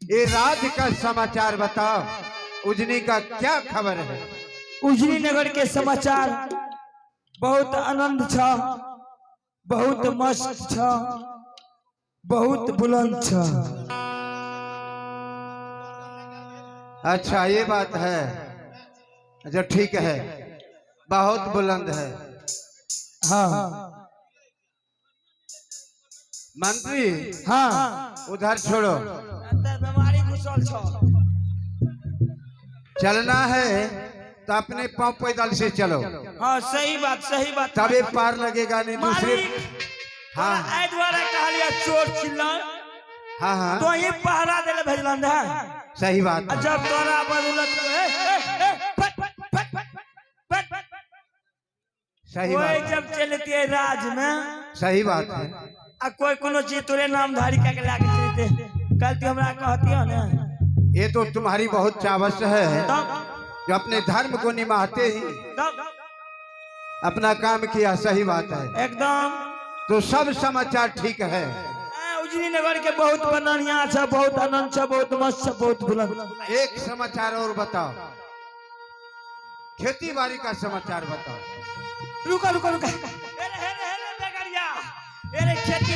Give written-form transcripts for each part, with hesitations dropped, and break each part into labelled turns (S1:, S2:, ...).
S1: ये राज का समाचार बताओ, उजनी का क्या खबर है?
S2: उजनी नगर के समाचार बहुत आनंद छ, बहुत मस्त छ, बहुत बुलंद छ।
S1: अच्छा ये बात है, अच्छा ठीक है, बहुत बुलंद है।
S2: हाँ
S1: मंत्री
S2: हाँ
S1: उधर छोड़ो,
S2: बीमारी घुसल छ।
S1: चलना है तो अपने पांव पैदल से चलो।
S2: हाँ सही बात
S1: तभी पार लगेगा, नहीं दूसरे। हाँ
S2: आई द्वारा कहलिया चोर चिल्ला।
S1: हाँ हाँ
S2: तो ये पहरा देले भेजलन है।
S1: सही बात है।
S2: जब तोरा बदौलत
S1: सही
S2: कोई
S1: बात
S2: जब चलती है राज में,
S1: सही बात है।
S2: आ कोई कोनो चीज तोरे नामधारी करके लाके चलते कल तू हमरा कहती हो ना,
S1: ये तो तुम्हारी बहुत चावस है जो अपने धर्म को निभाते ही अपना काम किया। सही बात है
S2: एकदम।
S1: तो सब समाचार ठीक है।
S2: उजनी नगर के बहुत बढ़िया छ, बहुत आनंद छ, बहुत मस्त छ, बहुत बुलंद।
S1: एक समाचार और बताओ, खेती बाड़ी का समाचार बताओ।
S2: रुका रुका रुका, हेरे बेगरिया, हेरे खेती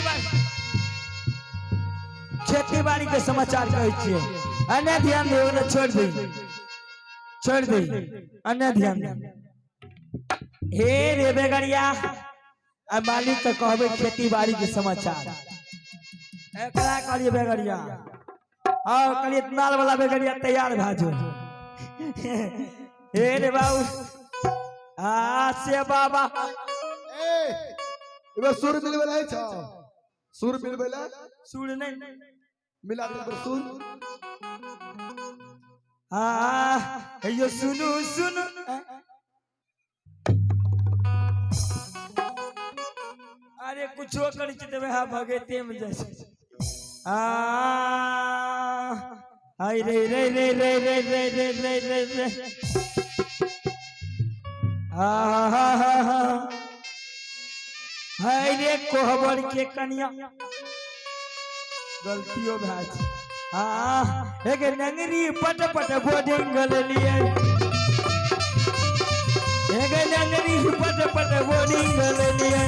S2: बाड़ी के समाचार कहै छियै। अन्य ध्यान दे, ओने छोड़ दे, अन्य ध्यान दे। हे रे बेगरिया, अब मालिक तो कहबे खेती बाड़ी के समाचार। एकरा कहलिए बेगरिया, और कहलिए नाल वाला बेगरिया तैयार भा जो। हे रे बाबू, से बाबा
S3: ए सुर मिलबेला है छ, सुर मिलबेला,
S2: सुर नहीं
S3: मिला दे पर सुर।
S2: यो सुनु सुनु, अरे कुछो करी छ देबे हा भगते में जैसे। हाय रे रे रे रे रे रे रे रे रे रे, हाय रे कोहबर के कन्या, गलतियों भाज। एक नंगरी पट पट बोर्डिंग ले लिए, एक नंगरी पट पट बोर्डिंग ले लिए,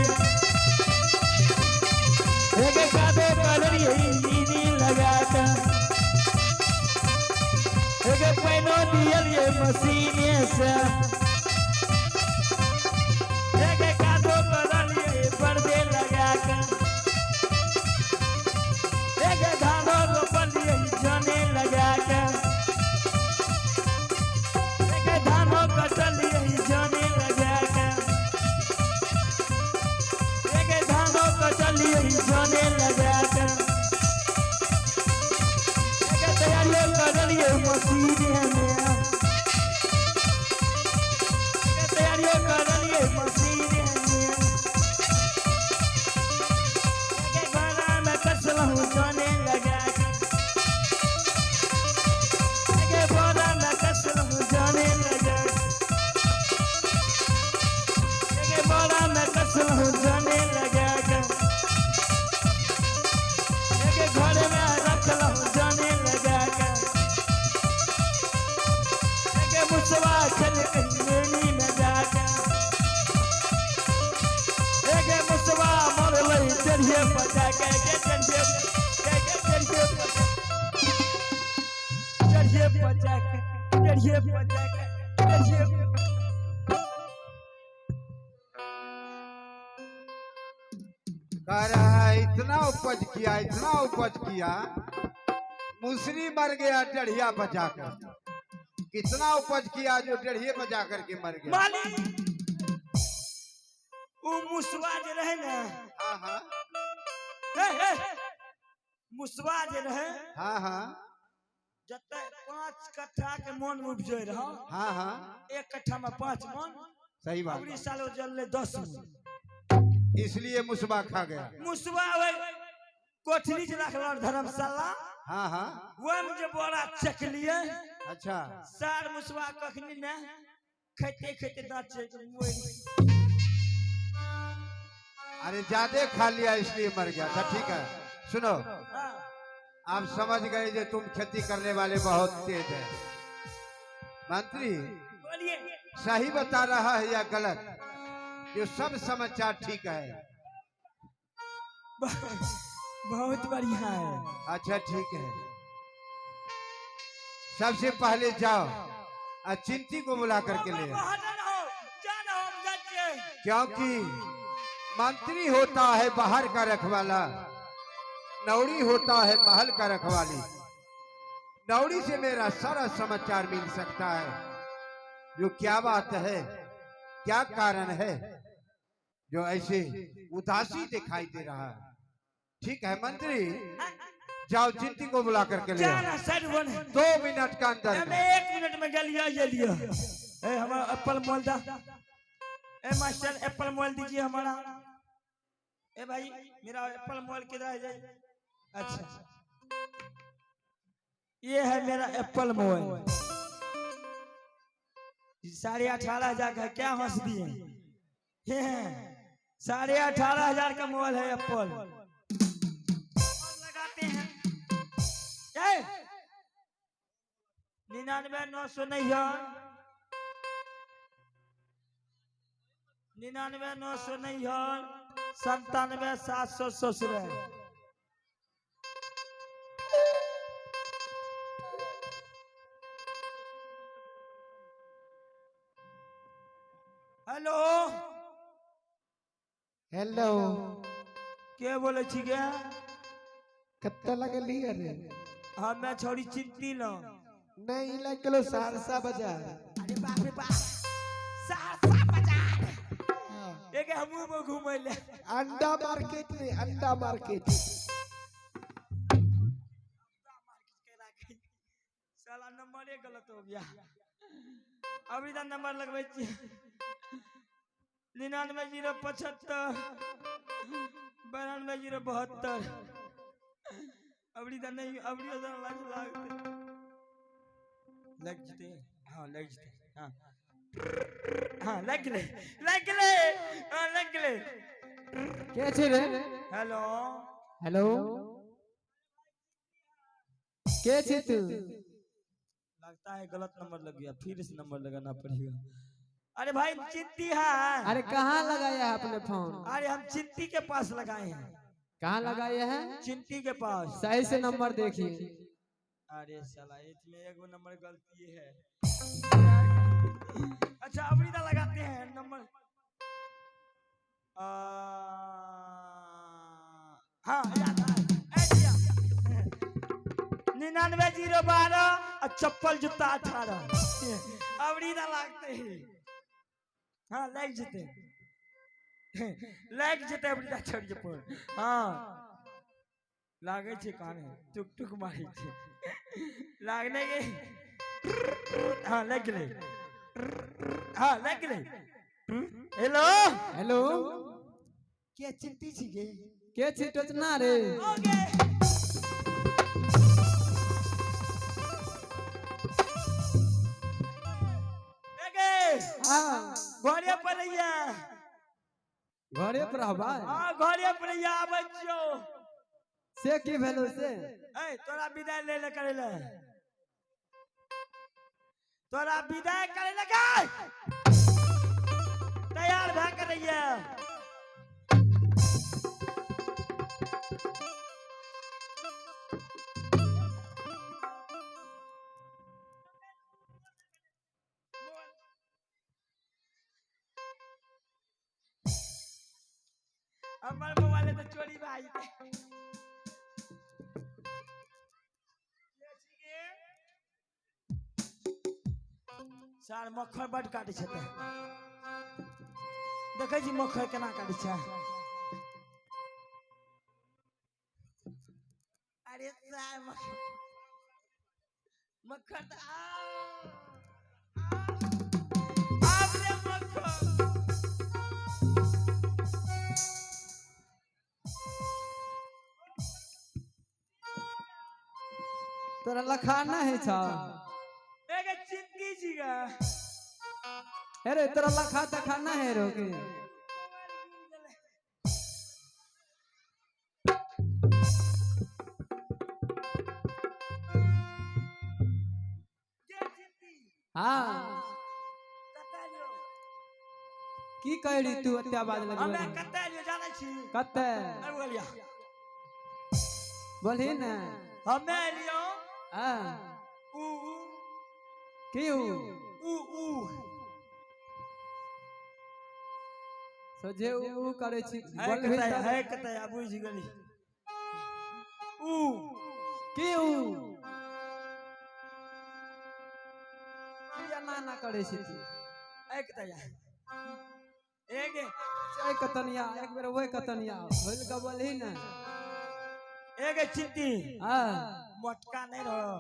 S2: एक कादे कलर यही लगा कर, एक पैनो दियल ये मशीन से, एक कादो कलर ये पर्दे लगा कर, एक धानो रोपल ये जने लगा कर, एक धानो कटल ये जने लगा कर, एक धानो कटल ये जने लगा कर, एक तैयारी करल ये मशीन में, एक तैयारी करल ये मशीन में, एक घड़ा में कसलहु जने लगा कर, एक बोरा में कसलहु जने लगा कर, एक बोरा में कसलहु जने लगा कर, एक घर में रखलहु जने लगा कर, एक मुसवा चल मेनी में जाकर, एक मुसवा मरलै चढ़िए बजा के, चढ़िए बजा के, चढ़िए बजा के, चढ़िए
S1: कह रहा है इतना उपज किया, इतना उपज किया, मुसरी मर गया डढ़िया बचा कर। कितना उपज किया जो डढ़िए बचा करके मर गया।
S2: मालिक उ मुसवा जे रहे ना,
S1: हाँ हाँ
S2: मुसवा जे रहे,
S1: हाँ हाँ
S2: जते 5 कट्ठा के मन उपजे रहा,
S1: हाँ हाँ
S2: एक कट्ठा में 5 मन,
S1: सही बात।
S2: अगली साल जलले 10 मन,
S1: इसलिए मुसबा खा गया।
S2: मुसवा वे कोठरी जे रखल धर्मशाला,
S1: हाँ हाँ
S2: वो में जे बोरा चक लिए।
S1: अच्छा
S2: सार मुसवा कखनी ने खेते खेते दांत चेक।
S1: अरे ज्यादा खा लिया इसलिए मर गया था। ठीक है सुनो, आप समझ गए जो तुम खेती करने वाले बहुत तेज है। मंत्री
S2: बोलिए।
S1: सही बता रहा है या गलत? जो सब समाचार ठीक है।
S2: बहुत बढ़िया है।
S1: अच्छा ठीक है, सबसे पहले जाओ और चिंटी को बुला करके ले आओ। क्योंकि मंत्री होता है बाहर का रखवाला, नौड़ी होता है महल का रखवाली। नौड़ी से मेरा सारा समाचार मिल सकता है। जो क्या बात है, क्या कारण है जो ऐसे उदासी दिखाई दे रहा है। ठीक है मंत्री, जाओ चिंटी को बुला करके ले आओ। 2 मिनट का अंदर।
S2: 1 मिनट में गलिया ये लिया। ए हमारा एप्पल मोल दा। ए मास्टर एप्पल मोल दीजिए हमारा। ए भाई मेरा एप्पल मोल किधर है जाए? अच्छा ये है मेरा एप्पल मोल। 18,500 का क्या हंस दिए? 18,500 का मोल है एप्पल। लगाते हैं 99,900 नहीं है, 99,900 नहीं है, 97,700 ससुर है। हेलो
S3: हेलो
S2: के बोले छी गे?
S3: कत्ता लगली अरे
S2: हाँ मैं छोड़ी चिंती लो।
S3: नहीं लगलो सहरसा बाजार।
S2: अरे बाप रे बाप, सहरसा बाजार एक हमू में घूमे ले।
S3: अंडा मार्केट रे, अंडा मार्केट।
S2: साला नंबर एक गलत हो गया। अभी तो नंबर लगवे छी 99,075 92,072। अबड़ी तो नहीं, अबड़ी तो लग जते। हाँ लग जते। हाँ हाँ लग ले, लग ले, हाँ लग ले।
S3: के छे रे?
S2: हेलो
S3: हेलो के छे तू?
S2: लगता है गलत नंबर लग गया, फिर से नंबर लगाना पड़ेगा। अरे भाई चिंती है।
S3: अरे कहाँ लगाया है आपने फोन?
S2: अरे हम चिंती के पास लगाए हैं।
S3: कहाँ लगाया है?
S2: चिंती के पास।
S3: सही से नंबर देखिए।
S2: अरे साला इसमें एक नंबर गलती है। अच्छा अबड़ी दा लगाते हैं नंबर। हाँ याद है। 99,012 और चप्पल जूता 18। अबड़ी दा लागते हैं। हाँ लग जते, लग जते अबड़ी दा छोड़ जे पर। हाँ लागे छे काने टुक टुक मारी छे लागने के। हाँ लग ले, हाँ लग ले। हेलो
S3: हेलो
S2: क्या चिंती छी गे?
S3: के छे टचना रे?
S2: ओके
S3: हाँ
S2: घरे पर रहिया।
S3: घरे पर रहबा?
S2: हाँ घरे पर रहिया आबै छियो।
S3: से की भेलो से?
S2: ए तोरा विदाई ले करे ले, तोरा विदाई करे ले गए। तैयार भए के रहिया। हमारे मोबाइल तो चोरी भाई सार मक्खर बड़ काटे छते। देखे छी मक्खर केना काटे छै। अरे सार मक्खर तो आप रे मक्खर।
S3: तोरा लखाना है छा?
S2: एक चिंती जीगा।
S3: अरे तोरा लखा तखाना है रोके। हाँ की कह रही तू अत्या बाद लगे
S2: हमें कते लियो जाने छी
S3: कते
S2: ए बोलिया
S3: बोली ना
S2: हमें लियो
S3: हाँ
S2: ऊ
S3: की
S2: ऊ
S3: सोझे ऊ करे छी
S2: है
S3: बोल
S2: कते बुझ गेली ऊ
S3: की या ना करे छी तू
S2: एक तया एक
S3: एक कतनिया एक बेर वही कतनिया होल का बोलही ना
S2: एक चिट्टी
S3: हां
S2: मोटका नहीं रहो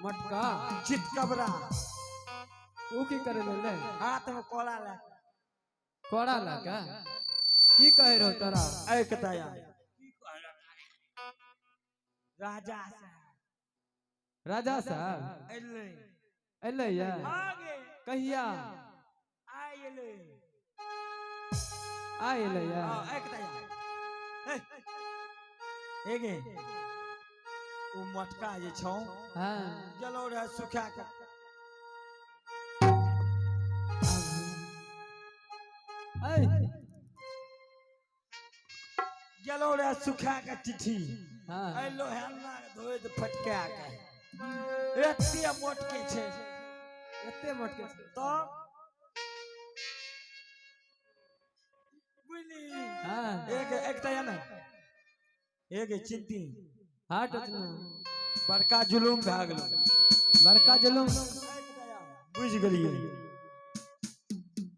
S3: मटका
S2: चितकबरा
S3: ऊ की करे ले
S2: हाथ में कोला ले
S3: कोड़ा ला का की कहे रहो तोरा
S2: एक तया राजा
S3: राजा साहब
S2: एले
S3: एले या
S2: आगे
S3: कहिया
S2: आइले
S3: आइले या
S2: एक तया एगे उ मटका जे छौ
S3: हां
S2: जलो रे सुखा के
S3: ऐ
S2: जलो रे सुखा के चिट्ठी
S3: हां
S2: एलो हेलना धोए त फटका के एते मोटके छे
S3: एते मटके
S2: तो बुली
S3: हां
S2: एक तया ना एक चिंती
S3: हाट न
S2: बड़का जुलूम भए गेलो
S3: बड़का जुलूम
S2: बुझ गेलिए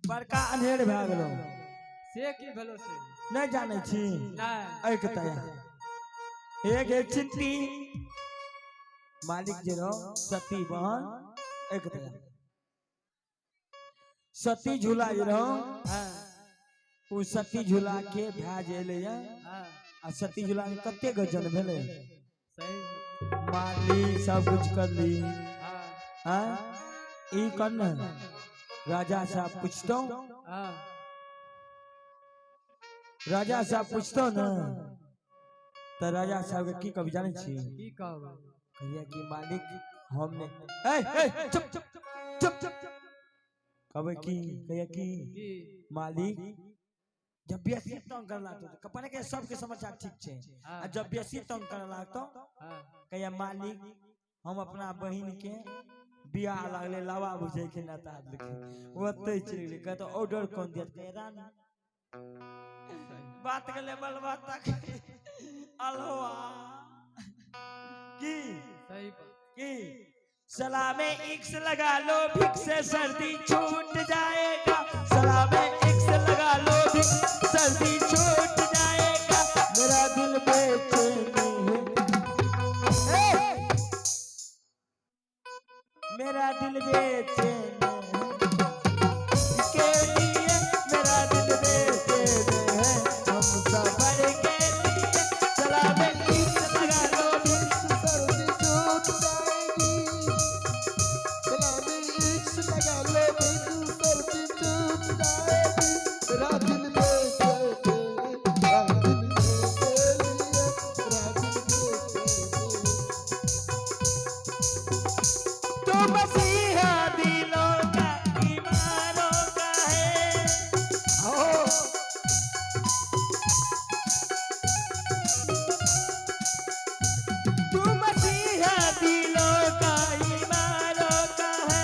S2: बड़का अनहेर भए गेलो
S3: से की भेलो से
S2: नहीं जाने छी
S3: नहीं
S2: एक तया एक चिंती मालिक जे रहो सती बहन एक तया सती झूला जे रहो
S3: हां
S2: उ सती झूला के भए जेले या
S3: हां
S2: आ सती झूला में कते गजन भेले
S3: सही
S2: माली सब कुछ कर ली
S3: हां
S2: हां ई करना राजा साहब पूछतो
S3: हां
S2: राजा साहब पूछतो ना तो राजा साहब के की कभी जाने छी
S3: की कहबो
S2: कहिया कि मालिक हमने ए चुप चुप चुप चुप कबे की कहिया कि मालिक जब बेसी तंग करला तो कपने के सबके समाचार ठीक छे आ जब बेसी तंग करला तो
S3: हां
S2: कहिया मालिक हम अपना बहिन के बियाह लागले लावा बुझे के ना ता लिखे ओते चल गेले कह तो ऑर्डर कोन दियत कह रानी बात के लेवल बात तक अलवा की
S3: सही
S2: की सलामे एक्स लगा लो भिक से सर्दी छूट जाएगा सलामे एक्स लगा लो भिक सर्दी छूट जाएगा मेरा दिल बेचैन है मेरा दिल बेचैन के लिए मेरा दिल बेचैन है हम सफर के लिए सलामे एक्स लगा लो भिक सर्दी छूट जाएगी तो मसीहा दिलों का ईमानों का है तू मसीहा दिलों का ईमानों का है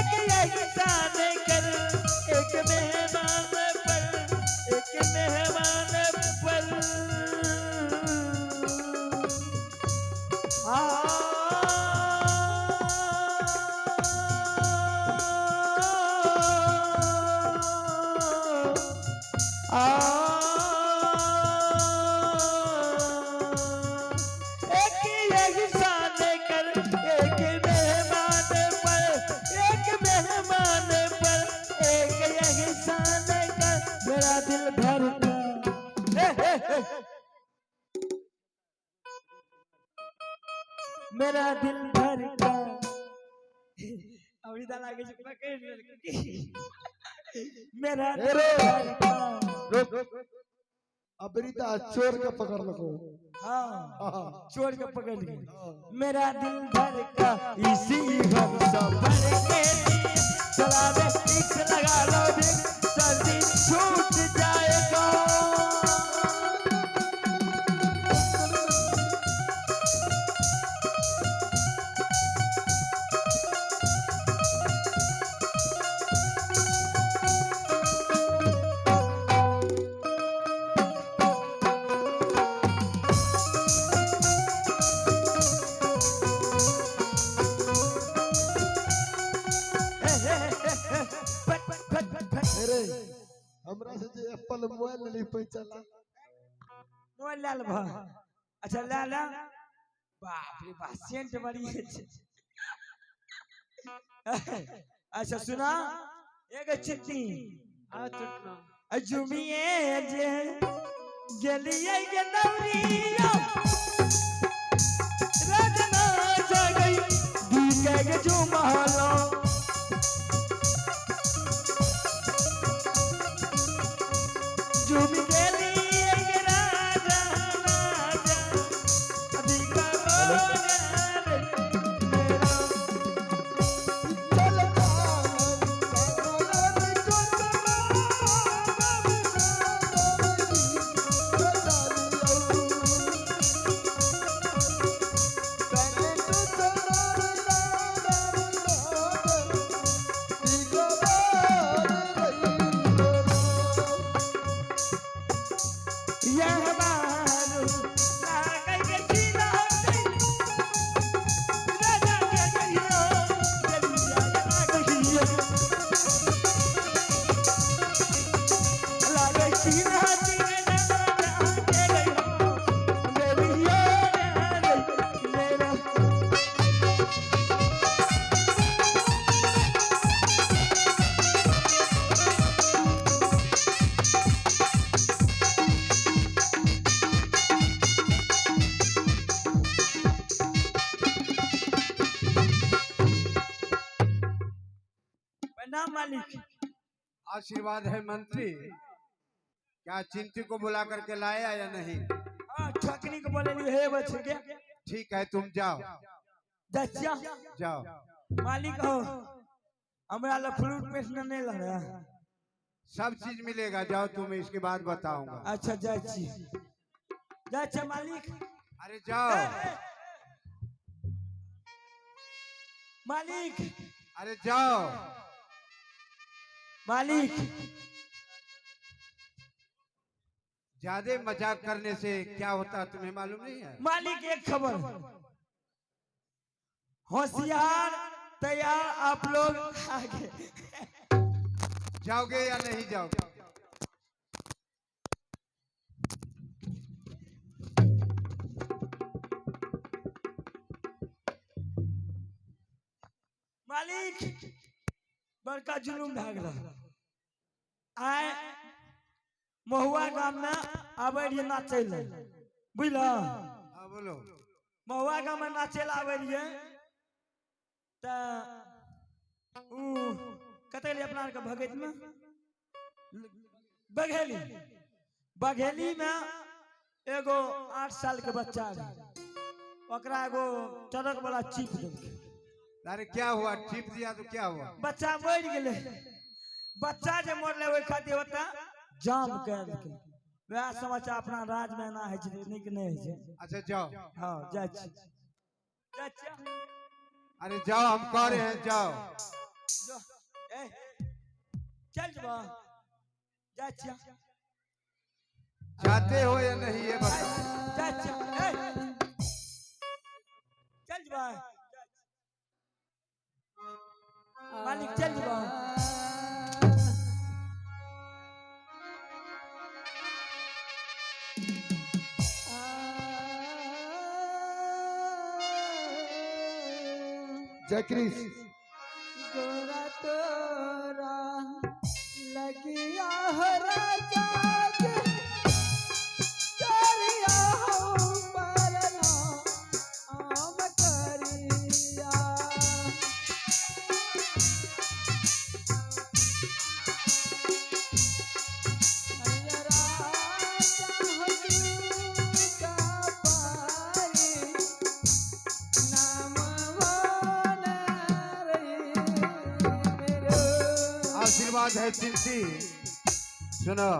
S2: एक एहसान कर एक मेहमान पर एक एहसान कर एक मेहमान पर एक एहसान कर मेरा दिल भर मेरा दिल भर का अभी दादा के पकड़ मेरा दिल भर का
S4: अबरीता चोर के पकड़ लो
S2: हाँ चोर के पकड़ के मेरा दिल भर का इसी हम सब भर के
S4: चला
S2: मोबाइल लाल भा अच्छा लाल बाप रे बाप सेंट बड़ी है अच्छा सुना एक चिट्ठी
S3: आ चुटना
S2: अजुमिए जे जलिए के नवरिया रजना जगई दीके के जो महलो जुमी के लिए के राजा राजा अधिकारो नाम मालिक
S1: आशीर्वाद है मंत्री। क्या चिंटी को बुला करके लाया या नहीं?
S2: ठकनी को बोले नहीं है बच्चे के
S1: ठीक है तुम जाओ
S2: दच्चा
S1: जाओ।
S2: मालिक हो हमरा ला फ्रूट पेस्ट नहीं लग रहा
S1: सब चीज मिलेगा, जाओ तुम्हें इसके बाद बताऊंगा।
S2: अच्छा जाची जाचा मालिक
S1: अरे जाओ
S2: मालिक
S1: अरे जाओ
S2: मालिक
S1: ज्यादा मजाक करने से क्या होता है तुम्हें मालूम नहीं है?
S2: मालिक एक खबर होशियार तैयार आप लोग आगे
S1: जाओगे या नहीं जाओगे?
S2: मालिक बड़का जुलूम भागला आए महुआ गांव में आवे रहिए नाचे ले बुझल
S1: हाँ बोलो।
S2: महुआ गांव में नाचे ला आवे रहिए त उ कते ले अपना के भगत में बघेली बघेली में एगो 8 साल के बच्चा रहे ओकरा एगो ट्रक वाला चीप देलकै।
S1: अरे क्या हुआ? टिप दिया तो क्या हुआ?
S2: बच्चा मर गेले बच्चा जे मरले ओइ खातिर होता जाम कर देलकै। वह समाचार अपना राज में ना है निक नहीं है।
S1: अच्छा जाओ।
S2: हाँ जा छी
S1: अरे जाओ हम कह रहे हैं जाओ।
S2: चल जबा जा छी
S1: जाते हो या नहीं ये बताओ।
S2: जा छी चल जबा मालिक चल जबा
S4: जय कृष्ण।
S3: गोरा तोरा लगिया हो राजा के करिया हो परना आम करिया अरे राजा हो का पारी नाम
S1: आशीर्वाद है चिंटी। सुनो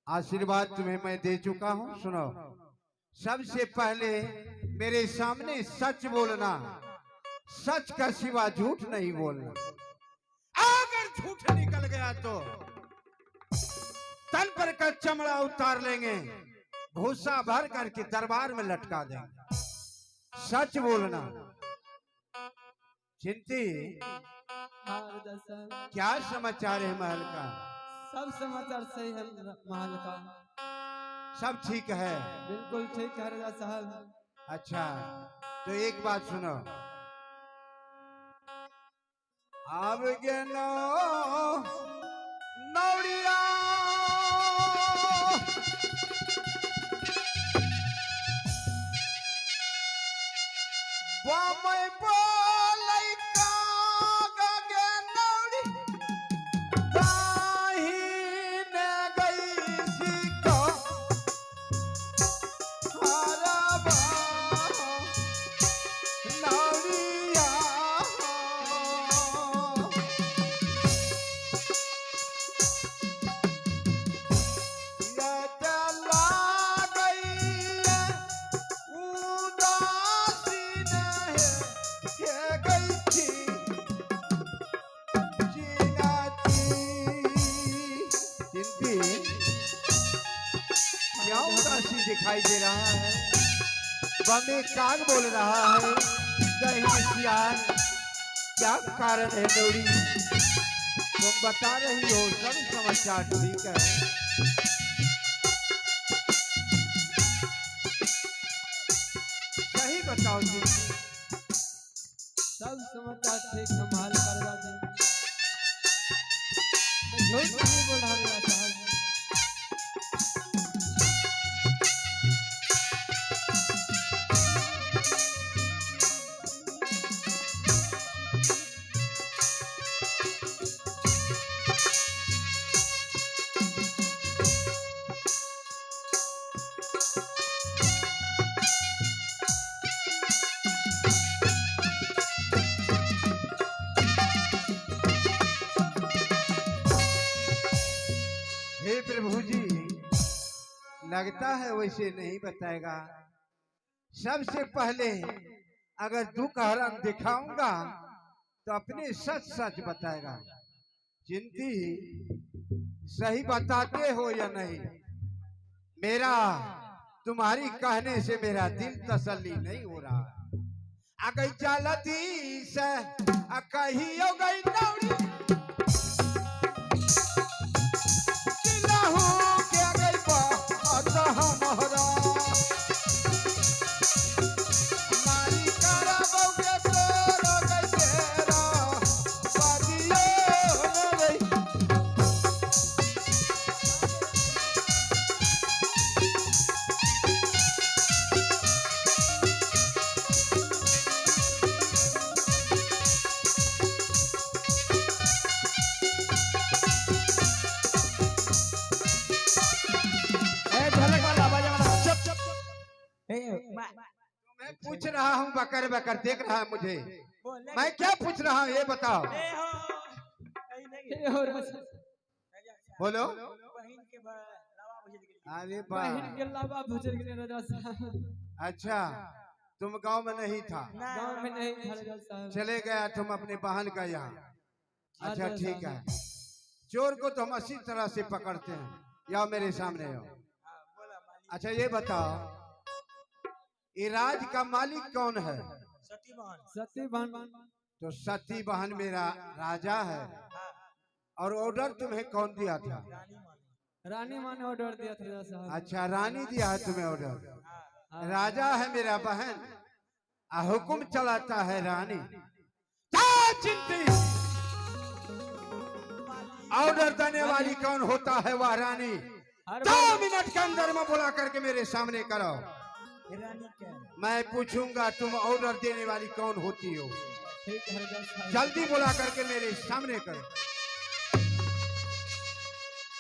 S1: आशीर्वाद तुम्हें मैं दे चुका हूँ। सुनो सबसे पहले मेरे सामने सच बोलना, सच का सिवा झूठ नहीं बोलना। अगर झूठ निकल गया तो तन पर का चमड़ा उतार लेंगे, भूसा भर करके दरबार में लटका देंगे। सच बोलना। चिंटी क्या समाचार है महल का?
S3: सब समाचार सही है महल का।
S1: सब ठीक है।
S3: बिल्कुल ठीक है राजा साहब।
S1: अच्छा तो एक बात सुनो, अब गेनो नौड़िया बमई बोलै का गे नौड़ी दाहिने गई सिको हरबा नौड़िया ये चला गई उदासीन है ये गई थी जीनाती जिंदगी क्या उदासी दिखाई दे रहा है। बमे काग बोल रहा है दही सियार, क्या कारण है नौड़ी? तुम बता रही हो सब समाचार ठीक है। सही बताओ जी।
S3: सब समाचार ठीक है महल का राजा जी। मैं झूठ नहीं बोल रहा राजा साहब।
S1: हे प्रभु जी, लगता है वैसे नहीं बताएगा। सबसे पहले अगर दुख हरण दिखाऊंगा तो अपने सच सच बताएगा। चिंती सही बताते हो या नहीं? मेरा तुम्हारी कहने से मेरा दिल तसल्ली नहीं हो रहा। अगर चलती से कही हो गई नौड़ी चिल्लाहू के गई बा हमारा मारी करा बउके तोरो गई तेरा बादियो न गई।
S2: ए ढोलक वाला बजा वाला चुप चुप। ए
S1: मैं पूछ रहा हूँ बकर बकर देख रहा है मुझे।
S2: बोले
S1: मैं क्या पूछ रहा हूँ ये बताओ।
S2: ए हो कहीं नहीं
S3: ए हो राजा
S1: बोलो।
S2: बहन के लावा बुझ गई।
S1: अरे
S3: बहन
S1: वाह,
S3: के लावा भुजर गए राजा साहब।
S1: अच्छा तुम गांव में नहीं था,
S3: गांव में नहीं था राजा साहब।
S1: चले गया तुम अपने बहन का यहाँ। अच्छा
S3: राजा
S1: ठीक
S3: साहब।
S1: है। चोर को तो हम इसी तरह से पकड़ते हैं। या मेरे सामने हो। अच्छा ये बताओ, ये राज का मालिक कौन है?
S3: सती बहन।
S1: तो सती बहन मेरा राजा है। और ऑर्डर तुम्हें कौन दिया था?
S3: रानी माँ ने ऑर्डर दिया था राजा साहब।
S1: अच्छा रानी दिया है तुम्हें ऑर्डर। राजा है मेरा बहन, हुक्म चलाता है रानी। क्या चिंती ऑर्डर देने वाली कौन होता है? वह रानी।
S3: हर
S1: 2
S3: बार
S1: मिनट के अंदर में बुला करके मेरे सामने करो।
S2: रानी क्या
S1: मैं पूछूंगा तुम ऑर्डर देने वाली कौन होती हो।
S3: ठीक है राजा साहब।
S1: जल्दी बुला करके मेरे सामने करो।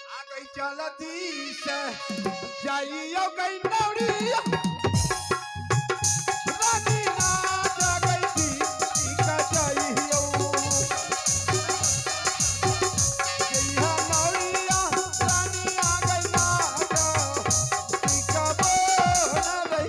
S1: आ गई चलती से जाइयो गई नौड़ी रानी ना जा गई थी का जाइयो जइहा नौड़िया रानी आ गई ना जा का बोल गई।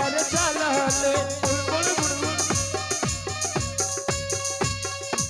S2: पर चलले